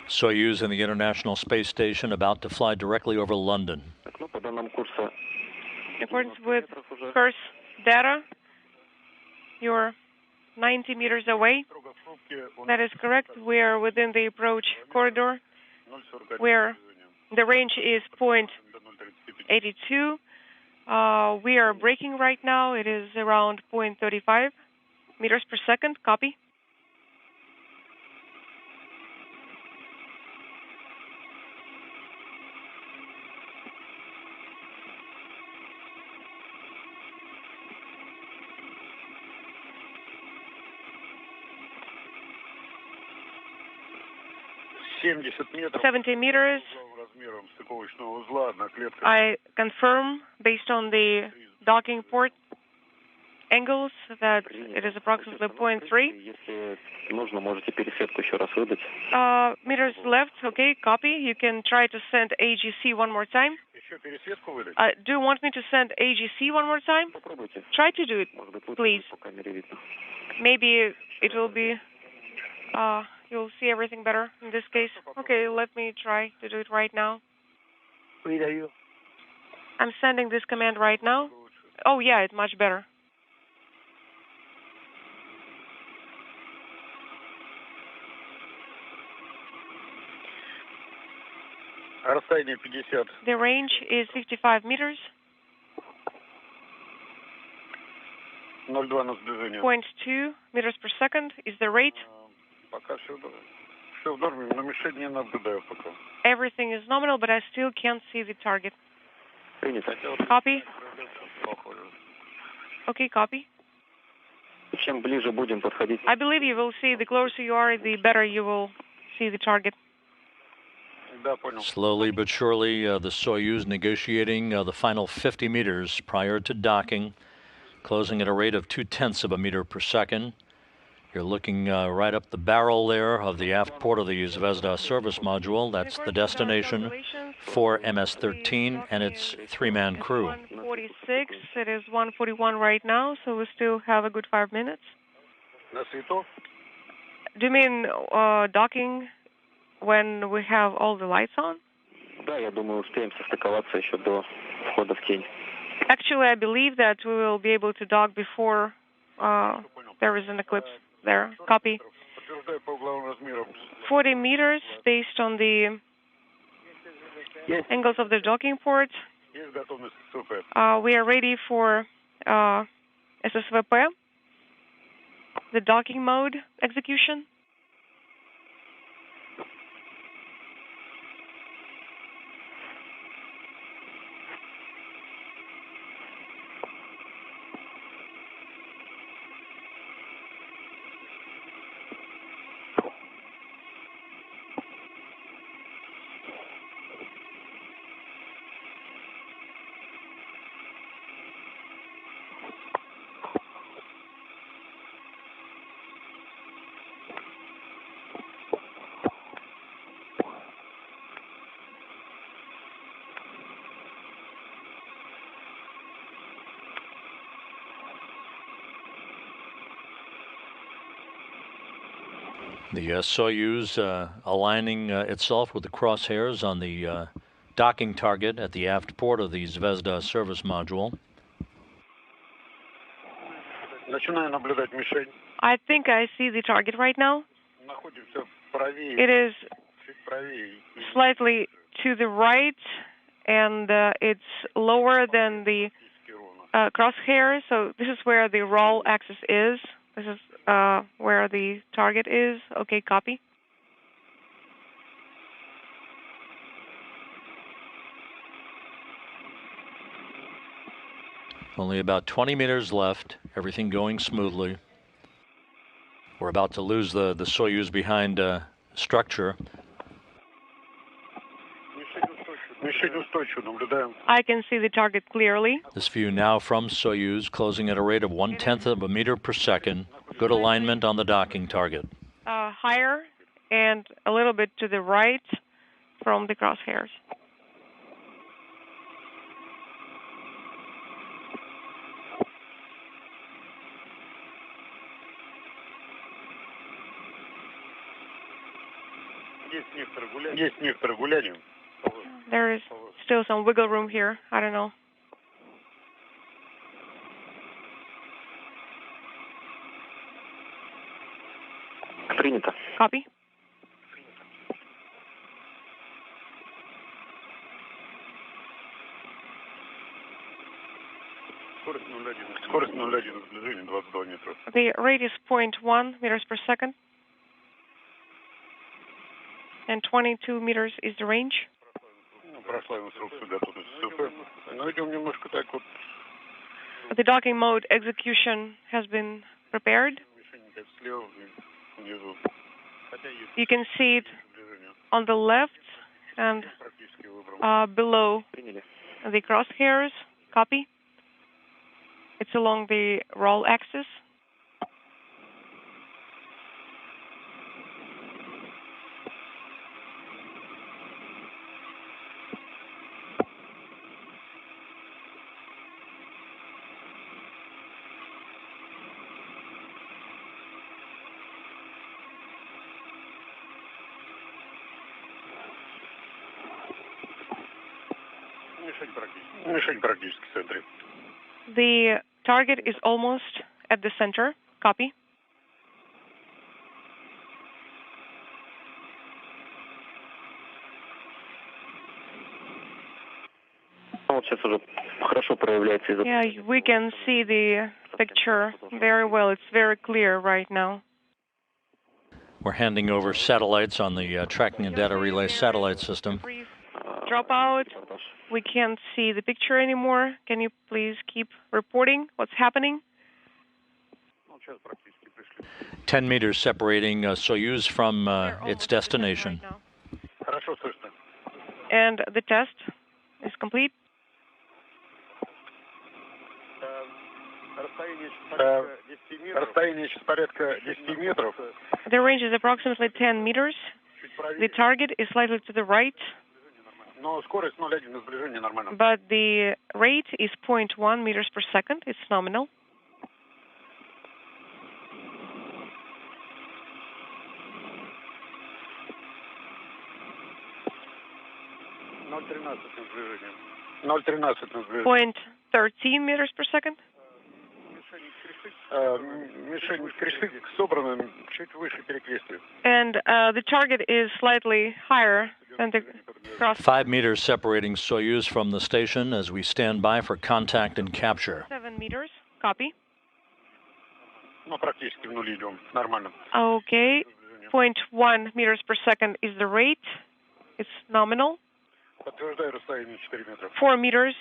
Soyuz in the International Space Station, about to fly directly over London. In accordance with course data, you're 90 meters away. That is correct. We are within the approach corridor, where the range is 0.82. We are braking right now. It is around 0.35 meters per second. Copy. метров 70 meters. размером стыковочного узла на клетке. I confirm, based on the docking port angles, that it is approximately 0.3. Если нужно, можете пересветку еще раз выдать. Meters left. Okay, copy. You can try to send AGC one more time. Еще пересветку выдать? Do you want me to send AGC one more time? Попробуйте. Try to do it, Может быть, лучше please. по камере видно. Maybe it will be, you'll see everything better in this case. Okay, let me try to do it right now. Передаю. I'm sending this command right now. Oh, yeah, it's much better. Расстояние 50. The range is 55 meters. 0,2 на сближение. 0.2 meters per second is the rate. Пока все в норме, но мишень не наблюдаю пока. Everything is nominal, but I still can't see the target. Принято. Copy. Okay, copy. Чем ближе будем подходить, I believe you will see, the closer you are, the better you will see the target. Да, понял. Slowly but surely, the Soyuz negotiating the final 50 meters prior to docking, closing at a rate of 0.2 of a meter per second. You're looking right up the barrel there of the aft port of the Zvezda service module. That's the destination for MS-13 and its three-man crew. 1:46. It is 1:41 right now, so we still have a good 5 minutes. На свету? Do you mean docking when we have all the lights on? да, я думаю, успеем состыковаться еще до входа в тень. Actually, I believe that we will be able to dock before there is an eclipse there. Copy. Подтверждаю по угловым размерам. 40 meters based on the angles of the docking port. Есть готовность к СВП. We are ready for SSVP, the docking mode execution. The Soyuz aligning itself with the crosshairs on the docking target at the aft port of the Zvezda service module. Начинаю наблюдать мишень. I think I see the target right now. Находимся правее. It is Чуть правее. slightly to the right, and it's lower than the crosshair. So this is where the roll axis is. This is where the target is. Okay, copy. Only about 20 meters left, everything going smoothly. We're about to lose the Soyuz behind structure. Мишень устойчиво наблюдаем. I can see the target clearly. This view now from Soyuz, closing at a rate of 0.1 of a meter per second. Good alignment on the docking target. Higher and a little bit to the right from the crosshairs. Есть некоторое гуляние. There is still some wiggle room here. I don't know. Принято. Copy. Скорость 0,1 сближение 22 метра. The rate is 0.1 meters per second. And 22 meters is the range. Прошла инструкцию, да, тут СП. Но идем немножко так вот. The docking mode execution has been prepared. Слева, внизу. You can see it on the left and below Приняли. the crosshairs. Copy. It's along the roll axis. Мишень практически в центре. The target is almost at the center. Copy. Вот сейчас уже хорошо проявляется из-за... Yeah, we can see the picture very well. It's very clear right now. We're handing over satellites on the tracking and data relay satellite system. Brief dropout. We can't see the picture anymore. Can you please keep reporting what's happening? 10 meters separating Soyuz from its destination. Хорошо слышно. And the test is complete. Расстояние сейчас порядка 10 метров. The range is approximately 10 meters. The target is slightly to the right, Но скорость 0,1 на сближение нормально. but the rate is 0.1 meters per second. It's nominal. На сближение. 0,13 на сближение. 0.13 meters per second. Мишень кресты собраны чуть выше перекрестия. And the target is slightly higher than the cross. 5 meters separating Soyuz from the station as we stand by for contact and capture. 7 meters. Copy. Ну, практически в нули идем. Нормально. Okay. 0.1 meters per second is the rate. It's nominal. Подтверждаю расстояние 4 метра. 4 meters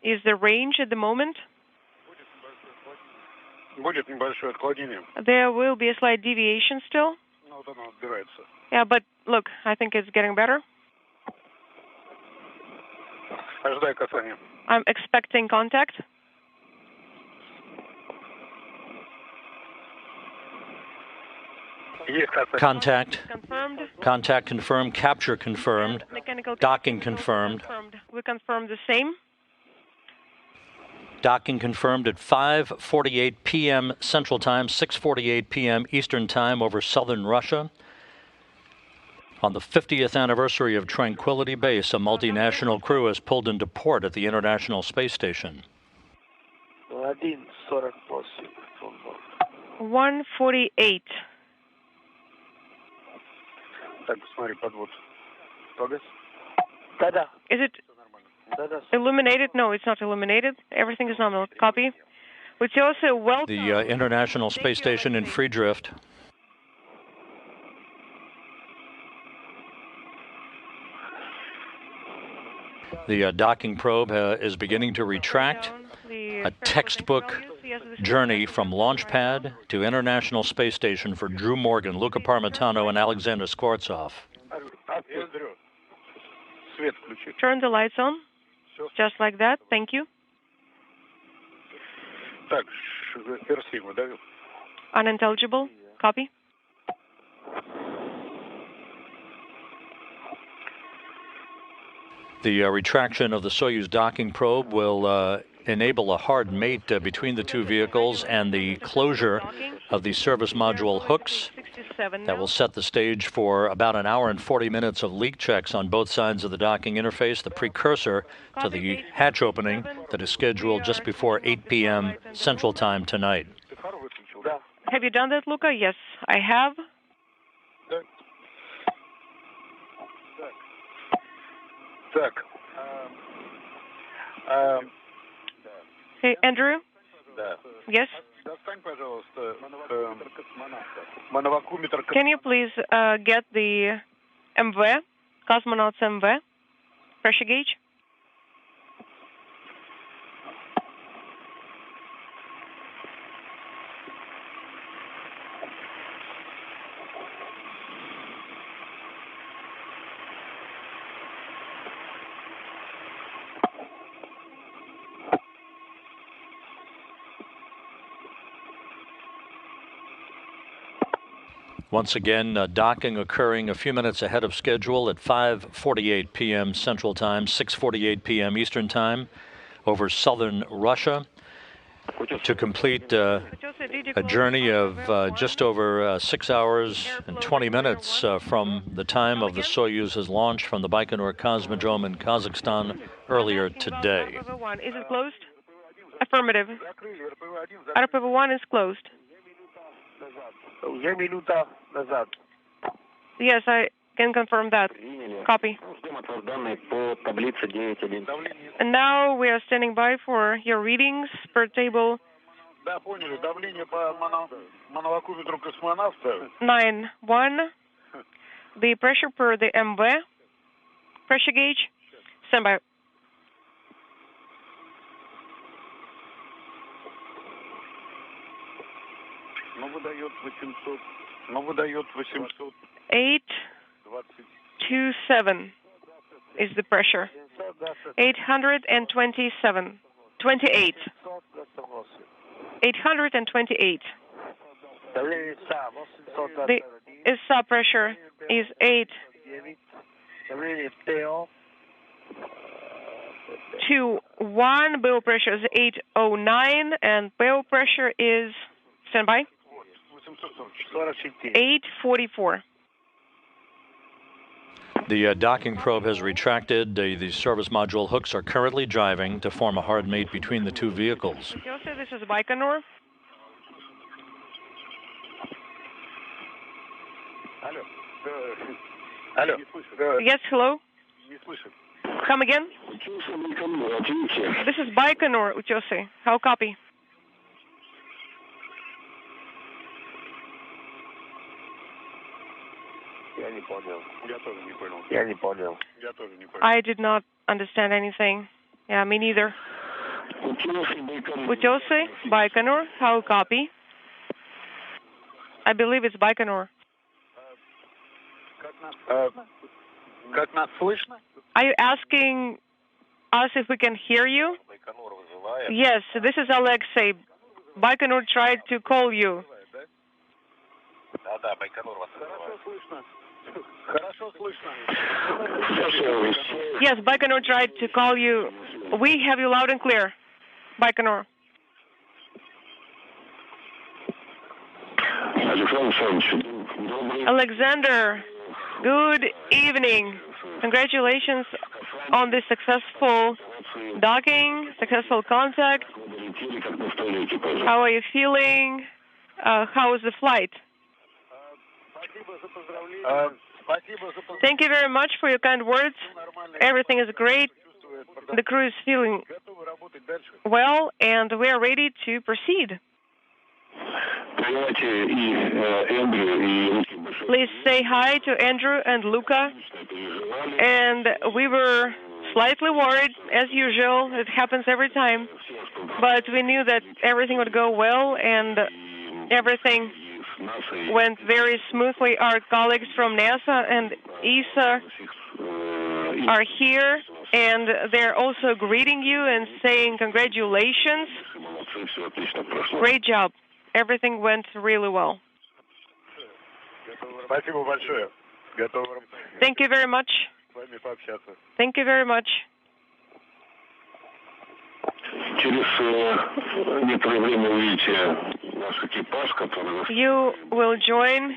is the range at the moment. Будет небольшое отклонение. There will be a slight deviation still. Ну, вот оно отбирается. Yeah, but look, I think it's getting better. Ожидаю касания. I'm expecting contact. Есть касание. Contact. Confirmed. Contact confirmed. Capture confirmed. Mechanical Docking confirmed. We confirm the same. Docking confirmed at 5:48 p.m. Central Time, 6:48 p.m. Eastern Time over southern Russia. On the 50th anniversary of Tranquility Base, a multinational crew has pulled into port at the International Space Station. 1:48. Так, посмотри, подвод. Погас? Да-да. Is it illuminated? No, it's not illuminated. Everything is nominal. Copy. Which also welcome. The International Space Station in free drift. The docking probe is beginning to retract. A textbook journey from launch pad to International Space Station for Drew Morgan, Luca Parmitano, and Alexander Skvortsov. Свет включи. Turn the lights on. Just like that. Thank you. Так, персима, да? Unintelligible. Copy. The retraction of the Soyuz docking probe will enable a hard mate between the two vehicles and the closure of the service module hooks That will set the stage for about an hour and 40 minutes of leak checks on both sides of the docking interface, the precursor to the hatch opening that is scheduled just before 8 p.m. Central Time tonight. Have you done that, Luca? Yes, I have. Так. Hey, Andrew? Да. Yes? Достань, пожалуйста, мановакуметр. Can you please get the MV, cosmonauts MV, pressure gauge? Once again, docking occurring a few minutes ahead of schedule at 5:48 p.m. Central Time, 6:48 p.m. Eastern Time over southern Russia to complete a journey of just over 6 hours and 20 minutes from the time of the Soyuz's launch from the Baikonur Cosmodrome in Kazakhstan earlier today. Is it closed? Affirmative. RPV-1 is closed. Yes, I can confirm that. Copy. And now we are standing by for your readings per table 9.1. The pressure per the MV pressure gauge. Stand by. Выдает 800. 827 is the pressure. 827. 28. 828. The ISA pressure is 821. Bow pressure is 809, and bow pressure is standby. 844. The docking probe has retracted. The service module hooks are currently driving to form a hard mate between the two vehicles. Joseph, this is Baikonur. Алло. Yes, hello. Не слышу. Come again. This is Baikonur, Uchose. How copy? Я не понял. Я тоже не понял. Я тоже не понял. I did not understand anything. Yeah, me neither. Uchose, Baikonur, how copy? I believe it's Baikonur. Как нас слышно? Are you asking us if we can hear you? Yes, this is Alexei. Baikonur tried to call you. Да, Байконур вас вызывает. Хорошо слышно. Yes, Baikonur tried to call you. We have you loud and clear, Baikonur. Alexander, good evening. Congratulations on this successful docking, successful contact. How are you feeling? How was the flight? Thank you very much for your kind words. Everything is great. The crew is feeling well, and we are ready to proceed. Please say hi to Andrew and Luca. And we were slightly worried, as usual. It happens every time. But we knew that everything would go well, and everything went very smoothly. Our colleagues from NASA and ESA are here, and they're also greeting you and saying congratulations. Great job. Everything went really well. Спасибо большое. Готов Thank you very much. с вами пообщаться. Thank you very much. Через некоторое время увидите наш экипаж, который... You will join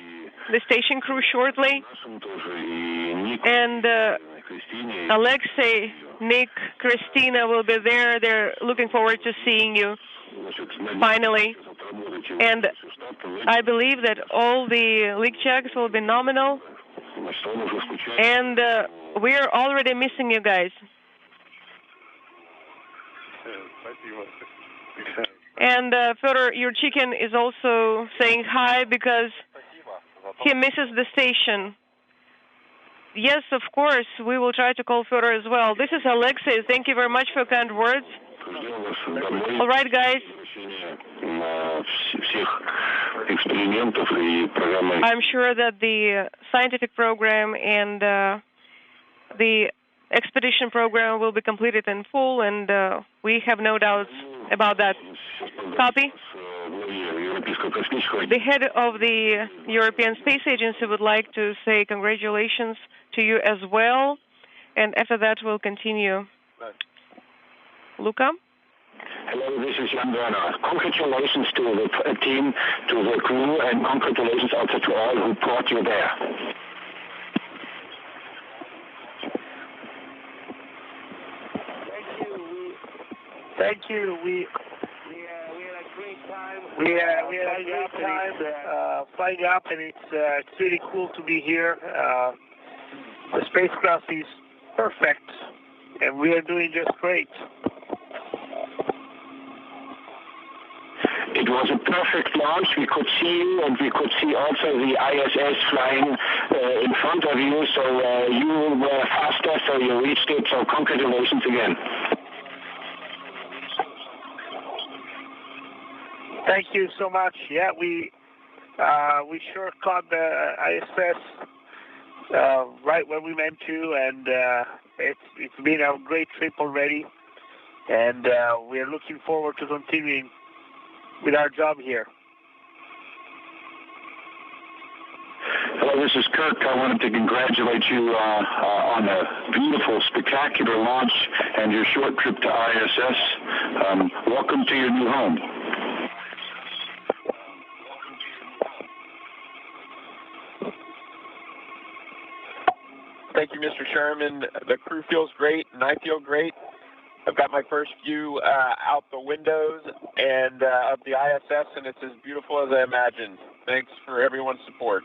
the station crew shortly. And Alexei, Nick, Christina will be there. They're looking forward to seeing you finally. And I believe that all the leak checks will be nominal. And we're already missing you guys. And Fyodor, your chicken is also saying hi because he misses the station. Yes, of course, we will try to call Fyodor as well. This is Alexei. Thank you very much for kind words. All right, guys. I'm sure that the scientific program and the expedition program will be completed in full, and we have no doubts about that. Copy? The head of the European Space Agency would like to say congratulations to you as well, and after that we'll continue. Luca? Hello, this is Jan Werner. Congratulations to the team, to the crew, and congratulations also to all who brought you there. Thank you. We had a great time. We had a great time flying up, and it's really cool to be here. The spacecraft is perfect, and we are doing just great. It was a perfect launch. We could see you, and we could see also the ISS flying in front of you. So you were faster, so you reached it. So congratulations again. Thank you so much. Yeah, we sure caught the ISS right when we meant to, and it's been a great trip already, and we're looking forward to continuing with our job here. Hello, this is Kirk. I wanted to congratulate you on a beautiful, spectacular launch and your short trip to ISS. Welcome to your new home. Thank you, Mr. Sherman. The crew feels great, and I feel great. I've got my first view out the windows and of the ISS, and it's as beautiful as I imagined. Thanks for everyone's support.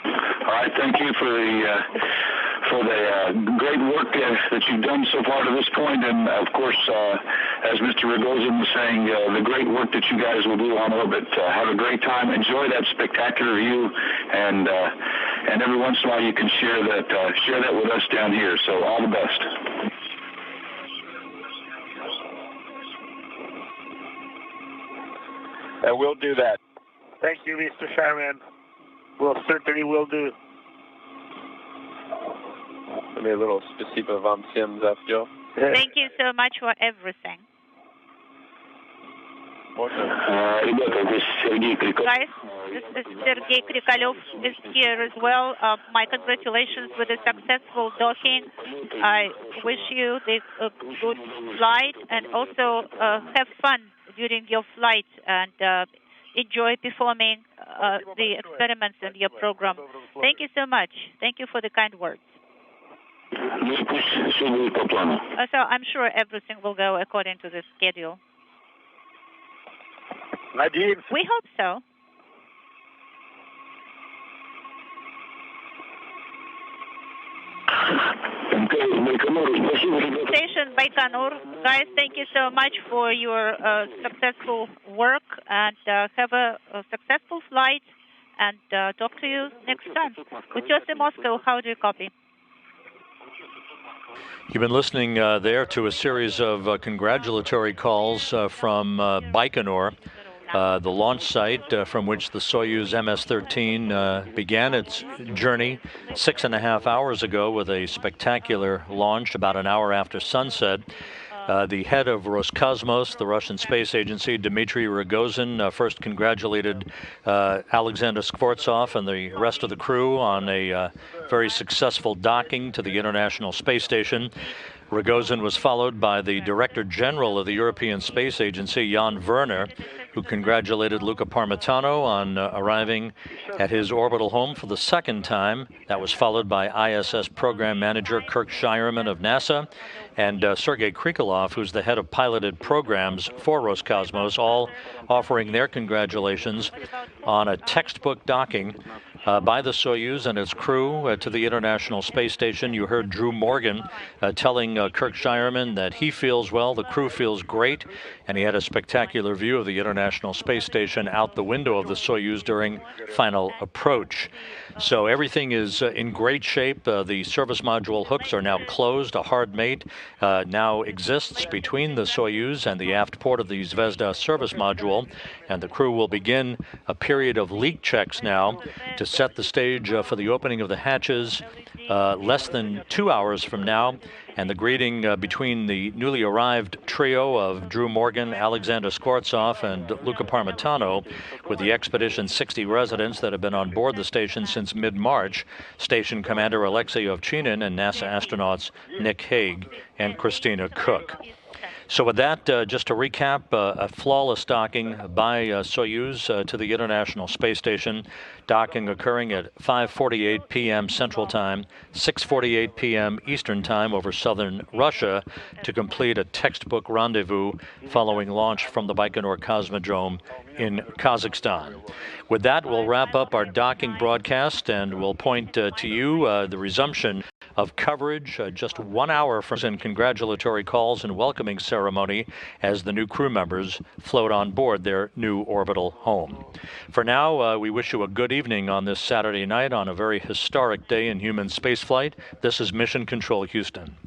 All right, thank you for the great work that you've done so far to this point, and of course, as Mr. Rogozin was saying, the great work that you guys will do on orbit. Have a great time, enjoy that spectacular view, and every once in a while you can share that with us down here. So all the best. And we'll do that. Thank you, Mr. Sherman. We'll certainly will do. Give me a little спасибо вам всем за все. Thank you so much for everything. Guys, this is Sergei Krikalev is here as well. My congratulations with a successful docking. I wish you the good flight, and also have fun during your flight, and enjoy performing the experiments in your program. Thank you so much. Thank you for the kind words. So I'm sure everything will go according to the schedule. We hope so. Station Baikonur, guys, thank you so much for your successful work, and have a successful flight, and talk to you next time. Utesy Moscow, how do you copy? You've been listening there to a series of congratulatory calls from Baikonur, the launch site from which the Soyuz MS-13 began its journey 6.5 hours ago with a spectacular launch about an hour after sunset. The head of Roscosmos, the Russian space agency, Dmitry Rogozin, first congratulated Alexander Skvortsov and the rest of the crew on a very successful docking to the International Space Station. Rogozin was followed by the Director General of the European Space Agency, Jan Werner, who congratulated Luca Parmitano on arriving at his orbital home for the second time. That was followed by ISS Program Manager Kirk Shireman of NASA and Sergei Krikalev, who's the head of piloted programs for Roscosmos, all offering their congratulations on a textbook docking by the Soyuz and its crew to the International Space Station. You heard Drew Morgan telling Kirk Shireman that he feels well, the crew feels great, and he had a spectacular view of the International Space Station out the window of the Soyuz during final approach. So everything is in great shape. The service module hooks are now closed. A hard mate now exists between the Soyuz and the aft port of the Zvezda service module, and the crew will begin a period of leak checks now to set the stage for the opening of the hatches less than 2 hours from now, and the greeting between the newly arrived trio of Drew Morgan, Alexander Skvortsov, and Luca Parmitano, with the Expedition 60 residents that have been on board the station since mid-March, Station Commander Alexei Ovchinin and NASA astronauts Nick Hague and Christina Cook. So with that, just to recap, a flawless docking by Soyuz to the International Space Station, docking occurring at 5:48 p.m. Central Time, 6:48 p.m. Eastern Time over southern Russia to complete a textbook rendezvous following launch from the Baikonur Cosmodrome in Kazakhstan. With that, we'll wrap up our docking broadcast, and we'll point to you the resumption of coverage just 1 hour from in congratulatory calls and welcoming ceremony as the new crew members float on board their new orbital home. For now, we wish you a good evening on this Saturday night on a very historic day in human spaceflight. This is Mission Control Houston.